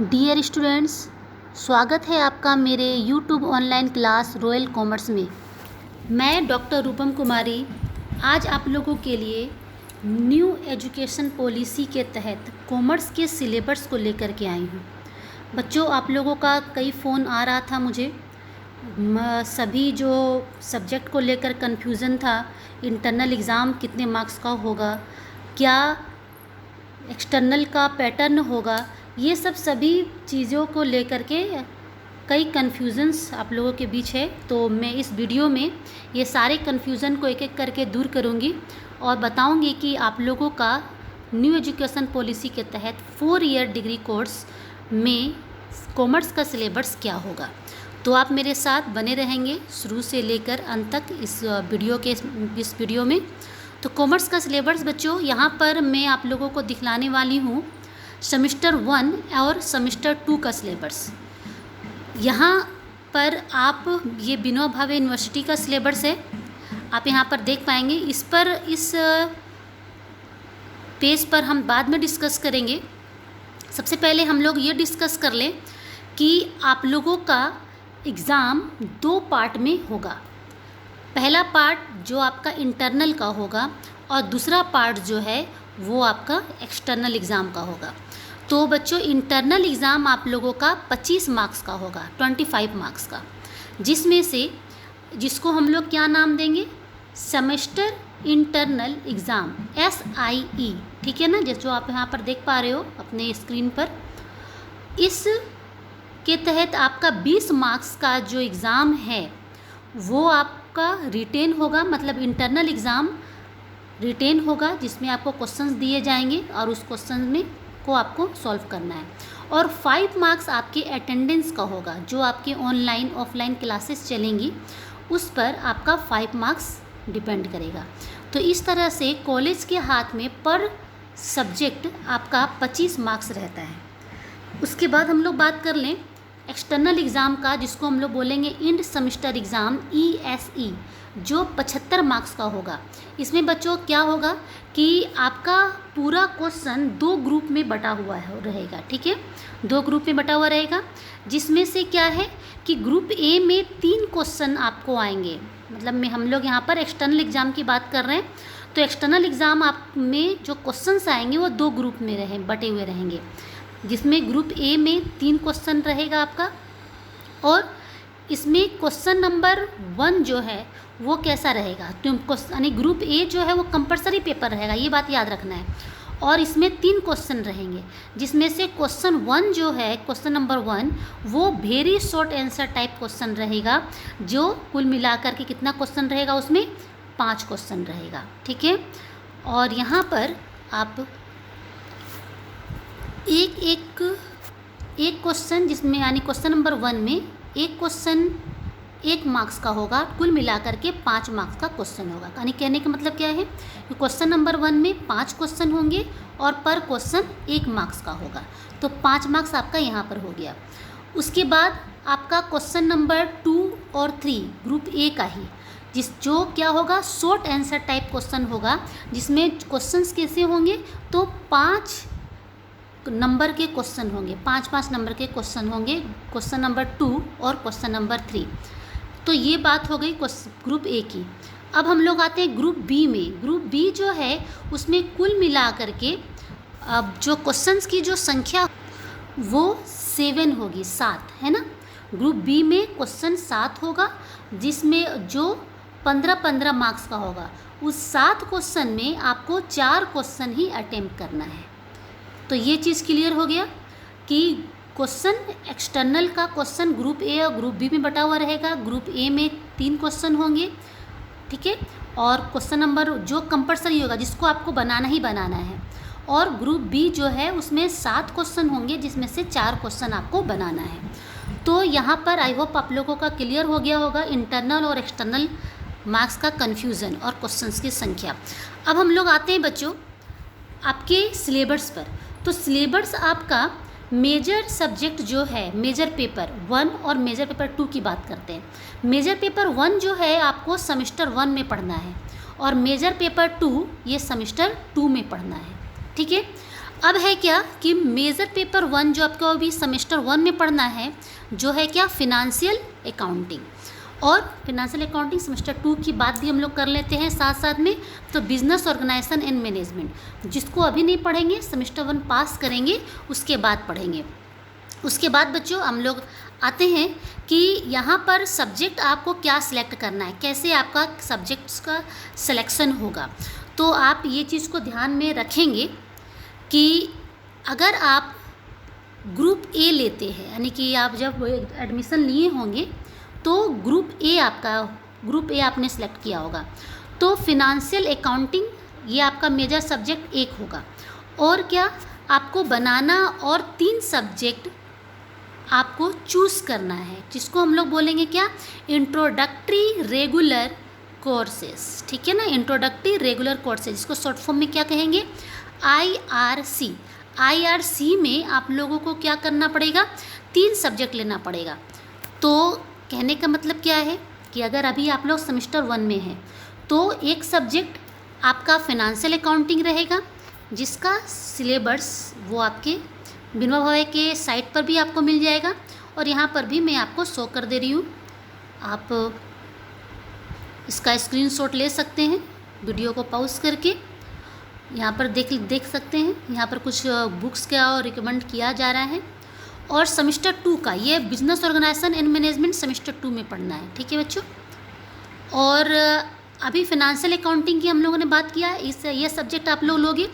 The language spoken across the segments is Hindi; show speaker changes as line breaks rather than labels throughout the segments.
डियर स्टूडेंट्स, स्वागत है आपका मेरे YouTube online class royal commerce में। मैं डॉक्टर रूपम कुमारी आज आप लोगों के लिए न्यू एजुकेशन पॉलिसी के तहत कॉमर्स के सिलेबस को लेकर के आई हूँ। बच्चों, आप लोगों का कई फ़ोन आ रहा था मुझे, सभी जो सब्जेक्ट को लेकर कन्फ्यूज़न था, इंटरनल एग्ज़ाम कितने मार्क्स का होगा, क्या एक्सटर्नल का पैटर्न होगा, ये सभी चीज़ों को लेकर के कई कन्फ्यूज़न्स आप लोगों के बीच है। तो मैं इस वीडियो में ये सारे कन्फ्यूज़न को एक एक करके दूर करूँगी और बताऊँगी कि आप लोगों का न्यू एजुकेशन पॉलिसी के तहत 4 ईयर डिग्री कोर्स में कॉमर्स का सिलेबस क्या होगा। तो आप मेरे साथ बने रहेंगे शुरू से लेकर अंत तक इस वीडियो में। तो कॉमर्स का सिलेबस बच्चों, यहाँ पर मैं आप लोगों को दिखलाने वाली हूँ सेमेस्टर 1 और सेमेस्टर 2 का सिलेबस। यहाँ पर आप ये विनोबा भावे यूनिवर्सिटी का सिलेबस है, आप यहाँ पर देख पाएंगे। इस पेज पर हम बाद में डिस्कस करेंगे। सबसे पहले हम लोग ये डिस्कस कर लें कि आप लोगों का एग्ज़ाम 2 पार्ट में होगा। पहला पार्ट जो आपका इंटरनल का होगा और दूसरा पार्ट जो है वो आपका एक्सटर्नल एग्ज़ाम का होगा। तो बच्चों, इंटरनल एग्ज़ाम आप लोगों का 25 मार्क्स का होगा, 25 मार्क्स का, जिसको हम लोग क्या नाम देंगे, सेमेस्टर इंटरनल एग्ज़ाम, SIE। ठीक है ना, जो आप यहाँ पर देख पा रहे हो अपने स्क्रीन पर। इस के तहत आपका 20 मार्क्स का जो एग्ज़ाम है वो आपका रिटेन होगा, मतलब इंटरनल एग्ज़ाम रिटेन होगा, जिसमें आपको क्वेश्चंस दिए जाएंगे और उस क्वेश्चन में को आपको सॉल्व करना है। और 5 मार्क्स आपके अटेंडेंस का होगा, जो आपके ऑनलाइन ऑफलाइन क्लासेस चलेंगी उस पर आपका 5 मार्क्स डिपेंड करेगा। तो इस तरह से कॉलेज के हाथ में पर सब्जेक्ट आपका 25 मार्क्स रहता है। उसके बाद हम लोग बात कर लें एक्सटर्नल एग्ज़ाम का, जिसको हम लोग बोलेंगे इंड सेमेस्टर एग्ज़ाम, ESE, जो 75 मार्क्स का होगा। इसमें बच्चों क्या होगा कि आपका पूरा क्वेश्चन 2 ग्रुप में बटा हुआ रहेगा। ठीक है, 2 ग्रुप में बटा हुआ रहेगा, जिसमें से क्या है कि ग्रुप A में 3 क्वेश्चन आपको आएंगे। मतलब हम लोग यहाँ पर एक्सटर्नल एग्ज़ाम की बात कर रहे हैं, तो एक्सटर्नल एग्ज़ाम आप में जो क्वेश्चंस आएंगे वो 2 ग्रुप में बटे हुए रहेंगे, जिसमें ग्रुप A में 3 क्वेश्चन रहेगा आपका। और इसमें क्वेश्चन नंबर 1 जो है वो कैसा रहेगा, तो यानी ग्रुप A जो है वो कंपलसरी पेपर रहेगा, ये बात याद रखना है। और इसमें 3 क्वेश्चन रहेंगे, जिसमें से क्वेश्चन 1 जो है, क्वेश्चन नंबर 1, वो very short answer type question रहेगा, जो कुल मिलाकर के कितना क्वेश्चन रहेगा, उसमें 5 क्वेश्चन रहेगा। ठीक है, और यहाँ पर आप एक क्वेश्चन, जिसमें यानी क्वेश्चन नंबर 1 में एक क्वेश्चन 1 मार्क्स का होगा, कुल मिलाकर के 5 मार्क्स का क्वेश्चन होगा। यानी कहने का मतलब क्या है कि क्वेश्चन नंबर 1 में 5 क्वेश्चन होंगे और पर क्वेश्चन 1 मार्क्स का होगा, तो 5 मार्क्स आपका यहाँ पर हो गया। उसके बाद आपका क्वेश्चन नंबर 2 और 3 ग्रुप A का ही, जो क्या होगा, शॉर्ट आंसर टाइप क्वेश्चन होगा, जिसमें क्वेश्चंस कैसे होंगे, तो 5 नंबर के क्वेश्चन होंगे, 5-5 नंबर के क्वेश्चन होंगे, क्वेश्चन नंबर 2 और क्वेश्चन नंबर 3। तो ये बात हो गई ग्रुप A की। अब हम लोग आते हैं ग्रुप B में। ग्रुप B जो है उसमें कुल मिला करके अब जो क्वेश्चंस की जो संख्या वो 7 होगी, 7 है ना। ग्रुप B में क्वेश्चन 7 होगा, जिसमें जो 15-15 मार्क्स का होगा। उस 7 क्वेश्चन में आपको 4 क्वेश्चन ही अटेम्प्ट करना है। तो ये चीज़ क्लियर हो गया कि क्वेश्चन एक्सटर्नल का क्वेश्चन ग्रुप A और ग्रुप B में बटा हुआ रहेगा। ग्रुप A में 3 क्वेश्चन होंगे, ठीक है, और क्वेश्चन नंबर जो कंपलसरी होगा, जिसको आपको बनाना ही बनाना है। और ग्रुप B जो है उसमें 7 क्वेश्चन होंगे, जिसमें से 4 क्वेश्चन आपको बनाना है। तो यहाँ पर आई होप आप लोगों का क्लियर हो गया होगा इंटरनल और एक्सटर्नल मार्क्स का कन्फ्यूज़न और क्वेश्चंस की संख्या। अब हम लोग आते हैं बच्चों आपके सिलेबस पर। तो सिलेबस आपका मेजर सब्जेक्ट जो है, मेजर पेपर 1 और मेजर पेपर 2 की बात करते हैं। मेजर पेपर 1 जो है आपको सेमेस्टर 1 में पढ़ना है, और मेजर पेपर 2 ये सेमेस्टर 2 में पढ़ना है। ठीक है, अब है क्या कि मेजर पेपर 1 जो आपको अभी सेमेस्टर 1 में पढ़ना है, जो है क्या, फिनेंशियल अकाउंटिंग। और फिनेंशियल अकाउंटिंग सेमेस्टर 2 की बात भी हम लोग कर लेते हैं साथ साथ में। तो बिजनेस ऑर्गेनाइजेशन एंड मैनेजमेंट, जिसको अभी नहीं पढ़ेंगे, सेमेस्टर 1 पास करेंगे उसके बाद पढ़ेंगे। उसके बाद बच्चों हम लोग आते हैं कि यहाँ पर सब्जेक्ट आपको क्या सिलेक्ट करना है, कैसे आपका सब्जेक्ट्स का सिलेक्शन होगा। तो आप ये चीज़ को ध्यान में रखेंगे कि अगर आप ग्रुप ए लेते हैं, यानी कि आप जब एडमिशन लिए होंगे तो ग्रुप ए आपने सेलेक्ट किया होगा, तो फिनेंशियल अकाउंटिंग ये आपका मेजर सब्जेक्ट एक होगा। और क्या आपको बनाना और 3 सब्जेक्ट आपको चूज़ करना है, जिसको हम लोग बोलेंगे क्या, इंट्रोडक्टरी रेगुलर कोर्सेज। ठीक है ना, इंट्रोडक्टरी रेगुलर कोर्सेज, जिसको शॉर्ट फॉर्म में क्या कहेंगे, IRC। IRC में आप लोगों को क्या करना पड़ेगा, 3 सब्जेक्ट लेना पड़ेगा। तो कहने का मतलब क्या है कि अगर अभी आप लोग सेमेस्टर 1 में हैं तो एक सब्जेक्ट आपका फिनेंशियल अकाउंटिंग रहेगा, जिसका सिलेबस वो आपके विनोबा भावे के साइट पर भी आपको मिल जाएगा, और यहाँ पर भी मैं आपको शो कर दे रही हूँ। आप इसका स्क्रीनशॉट ले सकते हैं वीडियो को पॉज करके, यहाँ पर देख सकते हैं। यहाँ पर कुछ बुक्स का रिकमेंड किया जा रहा है। और सेमेस्टर 2 का ये business organisation and management semester 2 में पढ़ना है। ठीक है बच्चों। और अभी फिनेंशियल अकाउंटिंग की हम लोगों ने बात किया, ये सब्जेक्ट आप लोग लोगे।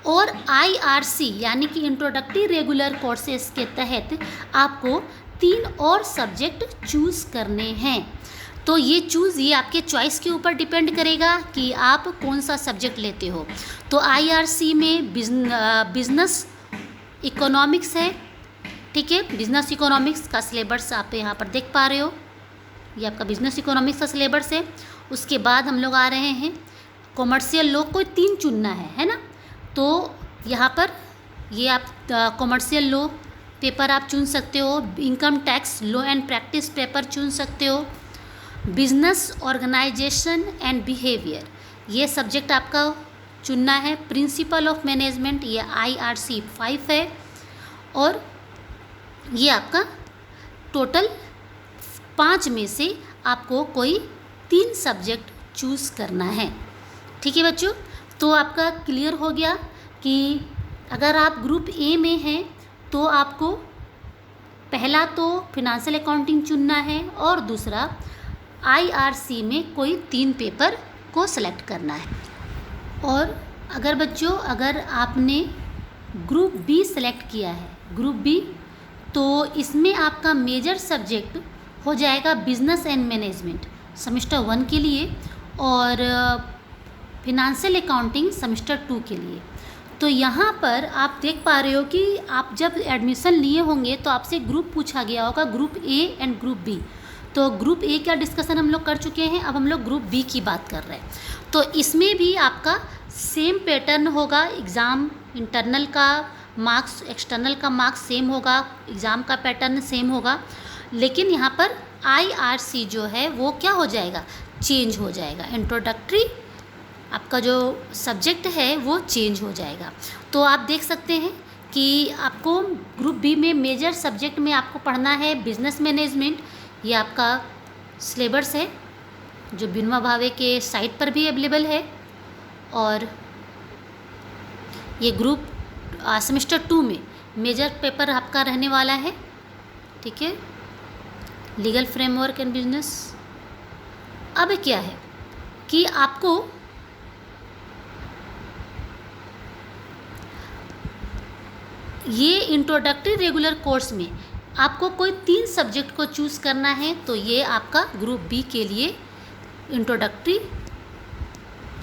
और IRC यानी कि इंट्रोडक्टरी रेगुलर कोर्सेज के तहत आपको 3 और सब्जेक्ट चूज़ करने हैं। तो ये आपके चॉइस के ऊपर डिपेंड करेगा कि आप कौन सा सब्जेक्ट लेते हो। तो IRC में बिजनेस इकोनॉमिक्स है। ठीक है, बिजनेस इकोनॉमिक्स का सिलेबस आप यहाँ पर देख पा रहे हो, ये आपका बिजनेस इकोनॉमिक्स का सिलेबस है। उसके बाद हम लोग आ रहे हैं कॉमर्शियल लॉ, कोई 3 चुनना है ना। तो यहाँ पर ये आप कॉमर्शियल लॉ पेपर आप चुन सकते हो, income tax law and practice paper चुन सकते हो, बिजनेस ऑर्गेनाइजेशन एंड बिहेवियर ये सब्जेक्ट आपका चुनना है, प्रिंसिपल ऑफ मैनेजमेंट ये IRC 5 है। और ये आपका टोटल 5 में से आपको कोई 3 सब्जेक्ट चूज़ करना है। ठीक है बच्चों, तो आपका क्लियर हो गया कि अगर आप ग्रुप ए में हैं तो आपको पहला तो फिनेंशियल अकाउंटिंग चुनना है, और दूसरा IRC में कोई 3 पेपर को सेलेक्ट करना है। और अगर बच्चों अगर आपने ग्रुप बी सेलेक्ट किया है, ग्रुप बी, तो इसमें आपका मेजर सब्जेक्ट हो जाएगा बिजनेस एंड मैनेजमेंट सेमेस्टर 1 के लिए, और फिनेंशियल अकाउंटिंग सेमेस्टर 2 के लिए। तो यहाँ पर आप देख पा रहे हो कि आप जब एडमिशन लिए होंगे तो आपसे ग्रुप पूछा गया होगा, group A and group B. तो ग्रुप ए का डिस्कशन हम लोग कर चुके हैं, अब हम लोग ग्रुप बी की बात कर रहे हैं। तो इसमें भी आपका सेम पैटर्न होगा, एग्ज़ाम इंटरनल का मार्क्स एक्सटर्नल का मार्क्स सेम होगा, एग्ज़ाम का पैटर्न सेम होगा, लेकिन यहाँ पर IRC जो है वो क्या हो जाएगा, चेंज हो जाएगा। इंट्रोडक्टरी आपका जो सब्जेक्ट है वो चेंज हो जाएगा। तो आप देख सकते हैं कि आपको ग्रुप बी में मेजर सब्जेक्ट में आपको पढ़ना है बिजनेस मैनेजमेंट, ये आपका सिलेबस है जो विनोबा भावे के साइट पर भी अवेलेबल है। और ये ग्रुप सेमेस्टर 2 में मेजर पेपर आपका रहने वाला है। ठीक है, लीगल फ्रेमवर्क एंड बिजनेस। अब क्या है कि आपको ये इंट्रोडक्टरी रेगुलर कोर्स में आपको कोई 3 सब्जेक्ट को चूज़ करना है, तो ये आपका ग्रुप बी के लिए इंट्रोडक्टरी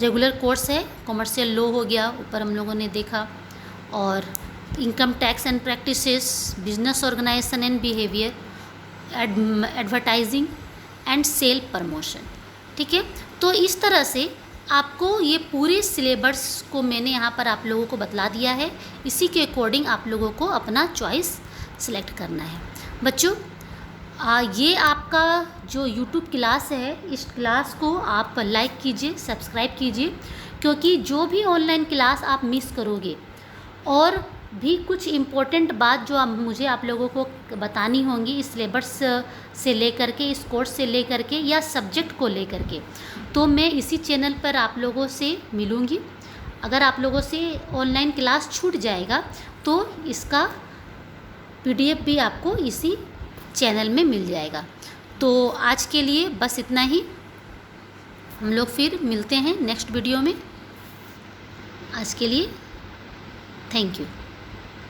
रेगुलर कोर्स है। कॉमर्शियल लॉ हो गया, ऊपर हम लोगों ने देखा, और income tax and practices, business organisation and behaviour, advertising and sale promotion. ठीक है, तो इस तरह से आपको ये पूरे सिलेबस को मैंने यहाँ पर आप लोगों को बतला दिया है। इसी के अकॉर्डिंग आप लोगों को अपना चॉइस सिलेक्ट करना है। बच्चों ये आपका जो YouTube क्लास है, इस क्लास को आप लाइक कीजिए, सब्सक्राइब कीजिए, क्योंकि जो भी ऑनलाइन क्लास आप मिस करोगे और भी कुछ इम्पोर्टेंट बात जो मुझे आप लोगों को बतानी होंगी इस सिलेबस से लेकर के, इस कोर्स से लेकर के या सब्जेक्ट को लेकर के, तो मैं इसी चैनल पर आप लोगों से मिलूँगी। अगर आप लोगों से ऑनलाइन क्लास छूट जाएगा तो इसका PDF भी आपको इसी चैनल में मिल जाएगा। तो आज के लिए बस इतना ही, हम लोग फिर मिलते हैं नेक्स्ट वीडियो में। आज के लिए थैंक यू।